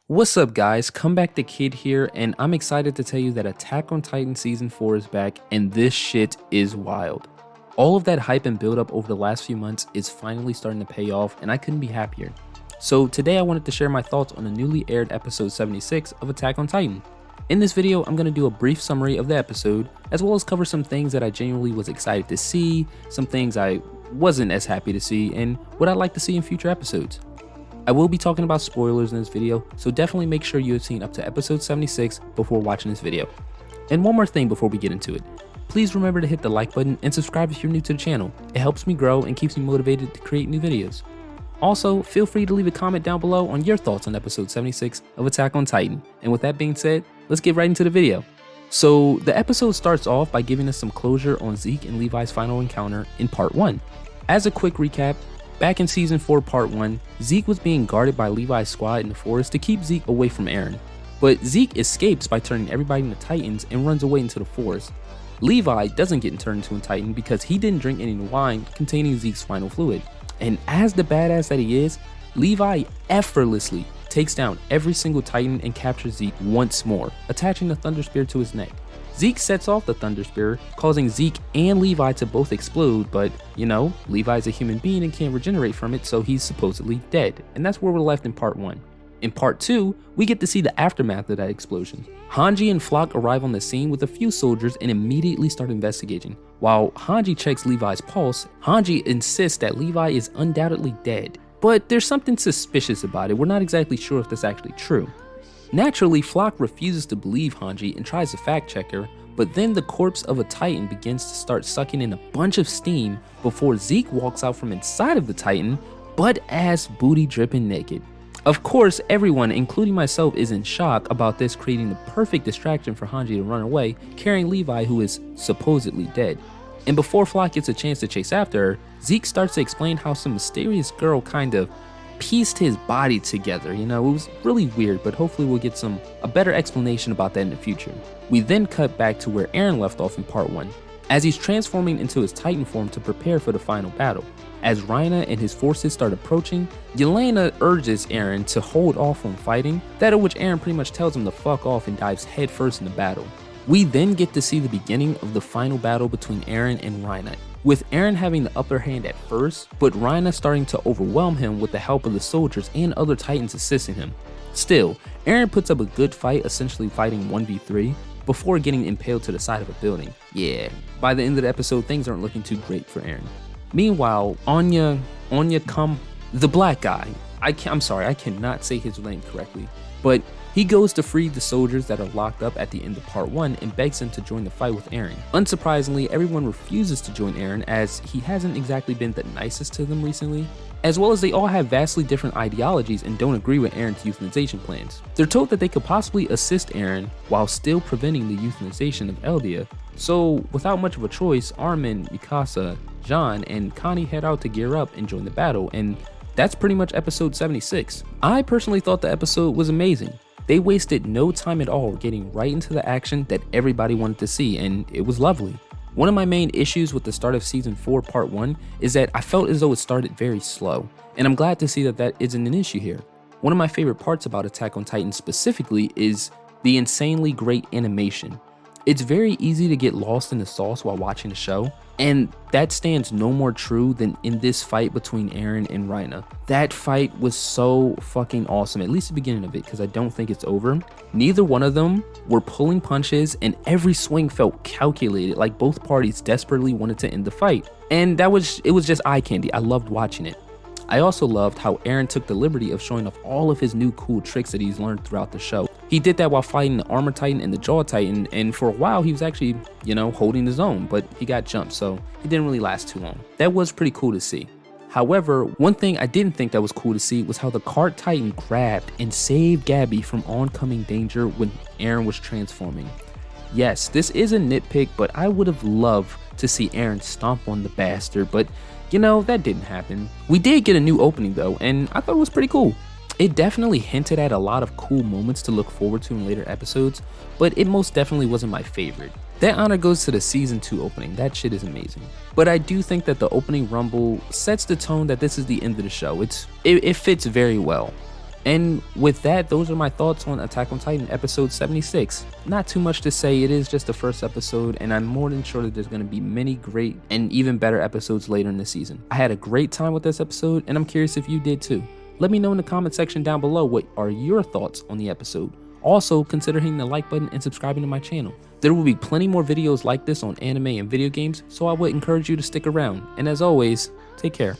What's up guys, Comeback the Kid here, and I'm excited to tell you that Attack on Titan Season 4 is back, and this shit is wild. All of that hype and build up over the last few months is finally starting to pay off, and I couldn't be happier. So today I wanted to share my thoughts on the newly aired episode 76 of Attack on Titan. In this video, I'm going to do a brief summary of the episode, as well as cover some things that I genuinely was excited to see, some things I wasn't as happy to see, and what I'd like to see in future episodes. I will be talking about spoilers in this video, so definitely make sure you have seen up to episode 76 before watching this video. And one more thing before we get into it, please remember to hit the like button and subscribe if you're new to the channel. It helps me grow and keeps me motivated to create new videos. Also, feel free to leave a comment down below on your thoughts on episode 76 of Attack on Titan. And with that being said, let's get right into the video. So the episode starts off by giving us some closure on Zeke and Levi's final encounter in part 1. As a quick recap, back in Season 4 Part 1, Zeke was being guarded by Levi's squad in the forest to keep Zeke away from Eren. But Zeke escapes by turning everybody into Titans and runs away into the forest. Levi doesn't get turned into a Titan because he didn't drink any wine containing Zeke's final fluid. And as the badass that he is, Levi effortlessly takes down every single Titan and captures Zeke once more, attaching the Thunder Spear to his neck. Zeke sets off the Thunder Spear, causing Zeke and Levi to both explode, but you know, Levi's a human being and can't regenerate from it, so he's supposedly dead. And that's where we're left in part 1. In part 2, we get to see the aftermath of that explosion. Hanji and Flock arrive on the scene with a few soldiers and immediately start investigating. While Hanji checks Levi's pulse, Hanji insists that Levi is undoubtedly dead. But there's something suspicious about it. We're not exactly sure if that's actually true. Naturally, Flock refuses to believe Hanji and tries to fact check her, but then the corpse of a Titan begins to start sucking in a bunch of steam before Zeke walks out from inside of the Titan, butt-ass booty dripping naked. Of course, everyone, including myself, is in shock about this, creating the perfect distraction for Hanji to run away, carrying Levi, who is supposedly dead. And before Flock gets a chance to chase after her, Zeke starts to explain how some mysterious girl kind of pieced his body together. You know, it was really weird, but hopefully we'll get a better explanation about that in the future. We then cut back to where Eren left off in part 1, as he's transforming into his Titan form to prepare for the final battle. As Reiner and his forces start approaching, Yelena urges Eren to hold off on fighting, that of which Eren pretty much tells him to fuck off and dives headfirst in the battle. We then get to see the beginning of the final battle between Eren and Reiner, with Eren having the upper hand at first, but Reiner starting to overwhelm him with the help of the soldiers and other Titans assisting him. Still, Eren puts up a good fight, essentially fighting 1v3, before getting impaled to the side of a building. Yeah, by the end of the episode, things aren't looking too great for Eren. Meanwhile, the black guy, I'm sorry, I cannot say his name correctly, but he goes to free the soldiers that are locked up at the end of part 1 and begs them to join the fight with Eren. Unsurprisingly, everyone refuses to join Eren, as he hasn't exactly been the nicest to them recently, as well as they all have vastly different ideologies and don't agree with Eren's euthanization plans. They're told that they could possibly assist Eren while still preventing the euthanization of Eldia, so without much of a choice, Armin, Mikasa, Jean, and Connie head out to gear up and join the battle, and that's pretty much episode 76. I personally thought the episode was amazing. They wasted no time at all getting right into the action that everybody wanted to see, and it was lovely. One of my main issues with the start of Season 4 Part 1 is that I felt as though it started very slow, and I'm glad to see that that isn't an issue here. One of my favorite parts about Attack on Titan specifically is the insanely great animation. It's very easy to get lost in the sauce while watching the show, and that stands no more true than in this fight between Eren and Reiner. That fight was so fucking awesome, at least the beginning of it, because I don't think it's over. Neither one of them were pulling punches, and every swing felt calculated, like both parties desperately wanted to end the fight. And it was just eye candy. I loved watching it. I also loved how Eren took the liberty of showing off all of his new cool tricks that he's learned throughout the show. He did that while fighting the Armor Titan and the Jaw Titan, and for a while he was actually, holding his own, but he got jumped, so it didn't really last too long. That was pretty cool to see. However, one thing I didn't think that was cool to see was how the Cart Titan grabbed and saved Gabby from oncoming danger when Eren was transforming. Yes, this is a nitpick, but I would have loved to see Eren stomp on the bastard, but that didn't happen. We did get a new opening though, and I thought it was pretty cool. It definitely hinted at a lot of cool moments to look forward to in later episodes, but it most definitely wasn't my favorite. That honor goes to the Season 2 opening. That shit is amazing. But I do think that the opening rumble sets the tone that this is the end of the show. It fits very well. And with that, those are my thoughts on Attack on Titan episode 76. Not too much to say, it is just the first episode, and I'm more than sure that there's going to be many great and even better episodes later in the season. I had a great time with this episode, and I'm curious if you did too. Let me know in the comment section down below what are your thoughts on the episode. Also, consider hitting the like button and subscribing to my channel. There will be plenty more videos like this on anime and video games, so I would encourage you to stick around. And as always, take care.